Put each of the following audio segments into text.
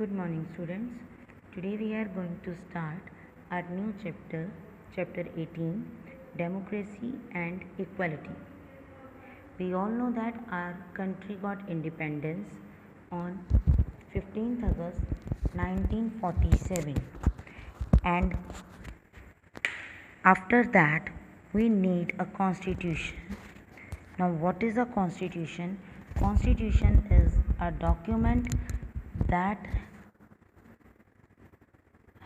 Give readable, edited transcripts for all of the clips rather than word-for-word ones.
Good morning, students. Today we are going to start our new chapter, chapter 18, Democracy and Equality. We all know that our country got independence on 15th August 1947, and after that we need a constitution. Now, what is a constitution? Constitution is a document that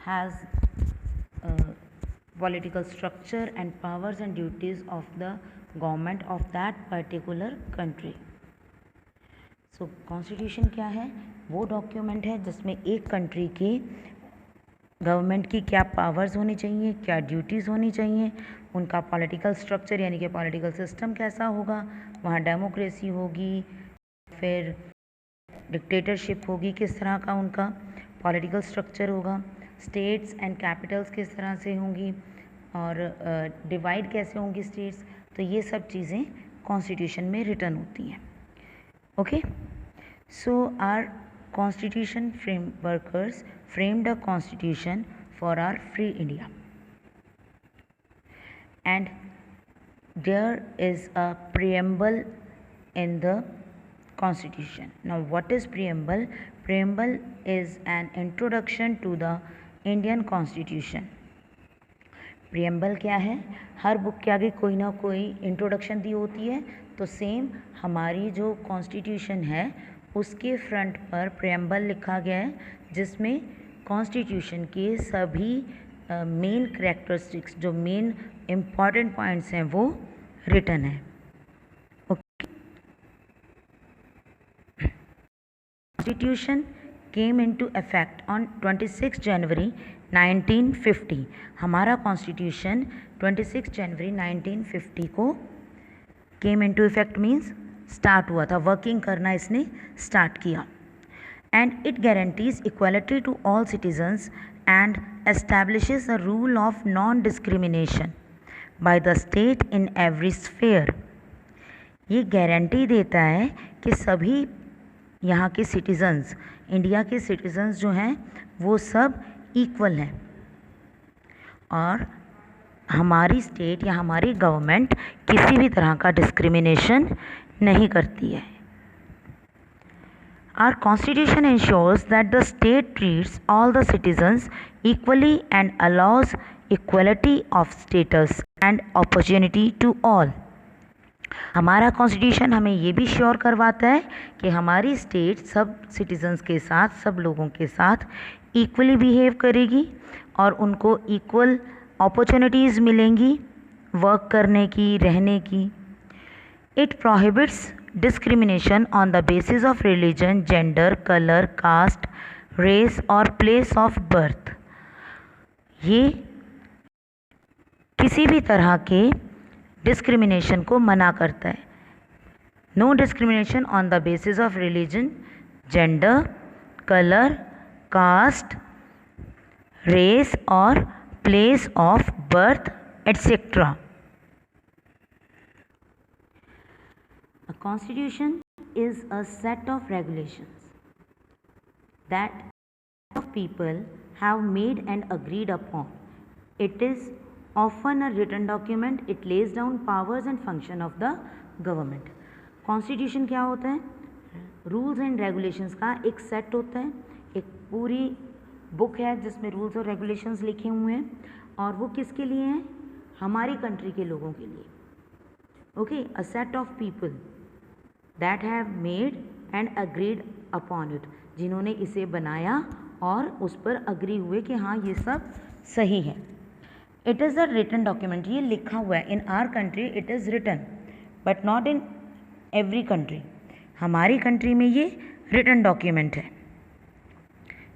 has political structure and powers and duties of the government of that particular country. So constitution क्या है? वो document है जिसमें एक country की government की क्या powers होनी चाहिए, क्या ड्यूटीज़ होनी चाहिए, उनका पॉलिटिकल स्ट्रक्चर यानी कि पॉलिटिकल सिस्टम कैसा होगा, वहाँ डेमोक्रेसी होगी, फिर डिक्टेटरशिप होगी, किस तरह का उनका पॉलिटिकल स्ट्रक्चर होगा, स्टेट्स एंड कैपिटल्स किस तरह से होंगी और डिवाइड कैसे होंगी स्टेट्स. तो ये सब चीज़ें कॉन्स्टिट्यूशन में रिटर्न होती हैं. Okay, so are constitution framers framed a constitution for our free India, and there is a preamble in the constitution. Now, what is preamble? Preamble is an introduction to the Indian constitution. preamble क्या है? हर book के आगे कोई ना कोई introduction दी होती है, तो सेम हमारी जो कॉन्स्टिट्यूशन है उसके फ्रंट पर preamble लिखा गया है, जिसमें कॉन्स्टिट्यूशन के सभी मेन कैरेक्टरिस्टिक्स, जो मेन इम्पॉर्टेंट पॉइंट्स हैं, वो रिटन है. Okay, constitution came into effect on 26 जनवरी 1950. हमारा कॉन्स्टिट्यूशन 26 जनवरी 1950 को came into effect means start हुआ था, वर्किंग करना इसने स्टार्ट किया. And it guarantees equality to all citizens and establishes a rule of non-discrimination by the state in every sphere. ये guarantee देता है कि सभी यहाँ के सिटीजन्स, इंडिया के सिटीजन्स जो हैं वो सब इक्वल हैं और हमारी स्टेट या हमारी गवर्नमेंट किसी भी तरह का डिस्क्रिमिनेशन नहीं करती है. Our constitution ensures that the state treats all the citizens equally and allows equality of status and opportunity to all. हमारा कॉन्स्टिट्यूशन हमें ये भी श्योर करवाता है कि हमारी स्टेट सब सिटीजन्स के साथ, सब लोगों के साथ इक्वली बिहेव करेगी और उनको इक्वल अपॉर्चुनिटीज़ मिलेंगी वर्क करने की, रहने की. It prohibits discrimination on the basis of religion, gender, color, caste, race और place of birth. ये किसी भी तरह के डिस्क्रिमिनेशन को मना करता है. No discrimination on the basis of religion, gender, colour, caste, race और place of birth etcetera. A constitution is a set of regulations that people have made and agreed upon. It is often a written document. It lays down powers and function of the government. Constitution क्या होता है? Rules and regulations का एक set होता है, एक पूरी book है जिसमें रूल्स और रेगुलेशंस लिखे हुए हैं, और वो किसके लिए हैं? हमारी कंट्री के लोगों के लिए. Okay, a set of people that have made and agreed upon it, जिन्होंने इसे बनाया और उस पर अग्री हुए कि हाँ ये सब सही है. It is a written document. ये लिखा हुआ है. In our country it is written but not in every country. हमारी कंट्री में ये रिटन डॉक्यूमेंट है.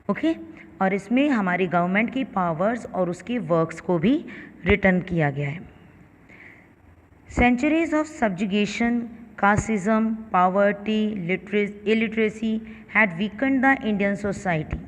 ओके, और इसमें हमारी गवर्नमेंट की पावर्स और उसकी वर्क्स को भी रिटन किया गया है. Centuries of subjugation, casteism, poverty, illiteracy had weakened the Indian society.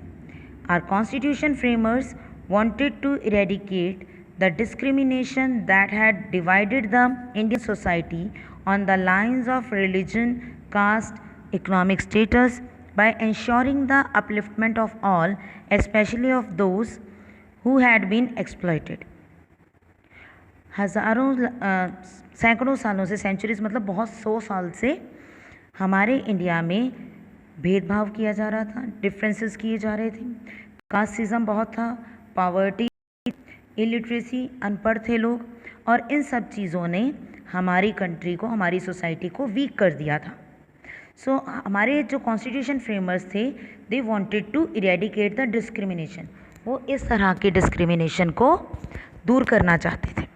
Our constitution framers wanted to eradicate the discrimination that had divided the Indian society on the lines of religion, caste, economic status, by ensuring the upliftment of all, especially of those who had been exploited. सैकड़ों सालों से, centuries मतलब बहुत 100 साल से हमारे India में भेदभाव किया जा रहा था, डिफरेंसेस किए जा रहे थे, कास्टिज्म बहुत था, पावर्टी, इलिटरेसी, अनपढ़ थे लोग, और इन सब चीज़ों ने हमारी कंट्री को, हमारी सोसाइटी को वीक कर दिया था. सो हमारे जो कॉन्स्टिट्यूशन फ्रेमर्स थे, they wanted to eradicate the discrimination. वो इस तरह के डिस्क्रिमिनेशन को दूर करना चाहते थे.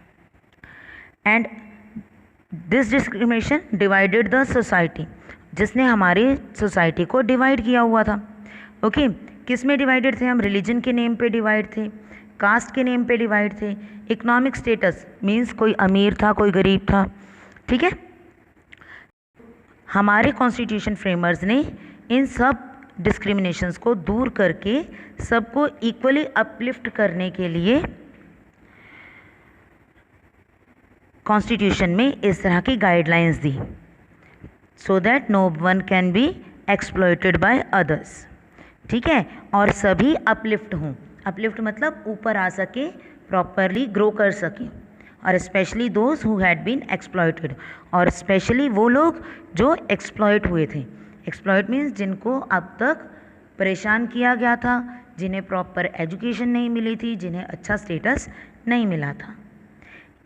And this discrimination divided the society, जिसने हमारी सोसाइटी को डिवाइड किया हुआ था. ओके, किस में डिवाइडेड थे हम? रिलीजन के नेम पे डिवाइड थे, कास्ट के नेम पे डिवाइड थे, इकोनॉमिक स्टेटस मीन्स कोई अमीर था, कोई गरीब था. ठीक है, हमारे कॉन्स्टिट्यूशन फ्रेमर्स ने इन सब डिस्क्रिमिनेशंस को दूर करके सबको इक्वली अपलिफ्ट करने के लिए कॉन्स्टिट्यूशन में इस तरह की गाइडलाइंस दी, so that no one can be exploited by others. ठीक है, और सभी अपलिफ्ट हों. अपलिफ्ट मतलब ऊपर आ सके, प्रॉपरली ग्रो कर सके, और specially those who had been exploited, और स्पेशली वो लोग जो एक्सप्लॉइट हुए थे. एक्सप्लॉइट मीन्स जिनको अब तक परेशान किया गया था, जिन्हें प्रॉपर एजुकेशन नहीं मिली थी, जिन्हें अच्छा स्टेटस नहीं मिला था.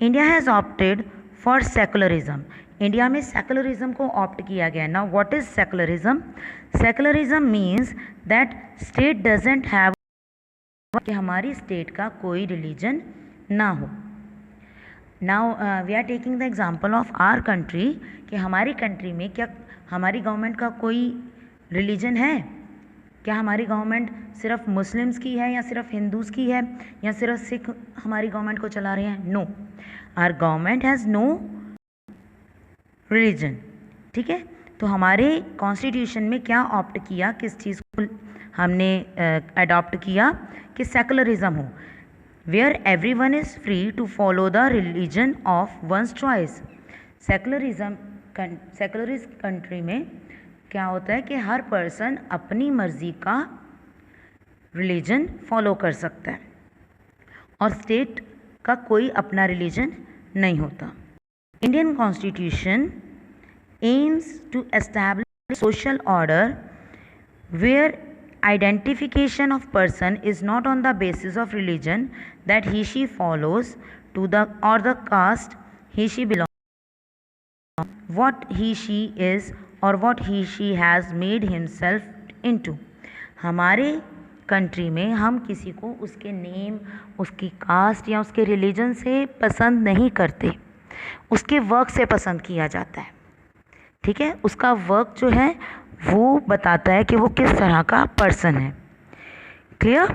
India has opted for secularism. India में सेकुलरिज्म को ऑप्ट किया गया. Now what is secularism? Secularism means that state doesn't have, कि हमारी स्टेट का कोई रिलीजन ना हो. Now we are taking the example of our country, कि हमारी कंट्री में क्या हमारी गवर्नमेंट का कोई रिलीजन है? क्या हमारी गवर्नमेंट सिर्फ मुस्लिम्स की है, या सिर्फ हिंदूज़ की है, या सिर्फ सिख हमारी गवर्नमेंट को चला रहे हैं? No, our government has no religion. ठीक है, तो हमारे कॉन्स्टिट्यूशन में क्या ऑप्ट किया, किस चीज़ को हमने अडॉप्ट किया कि सेकुलरिज्म हो, where everyone is free to follow the religion of one's choice. Secularist country में क्या होता है कि हर पर्सन अपनी मर्जी का रिलीजन फॉलो कर सकता है, और स्टेट का कोई अपना रिलीजन नहीं होता. Indian constitution aims to establish social order where identification of person is not on the basis of religion that he she follows to the or the caste he she belongs, what he she is or what he she has made himself into. हमारे country में हम किसी को उसके name, उसकी cast या उसके religion से पसंद नहीं करते, उसके वर्क से पसंद किया जाता है. ठीक है, उसका वर्क जो है वो बताता है कि वो किस तरह का पर्सन है. क्लियर?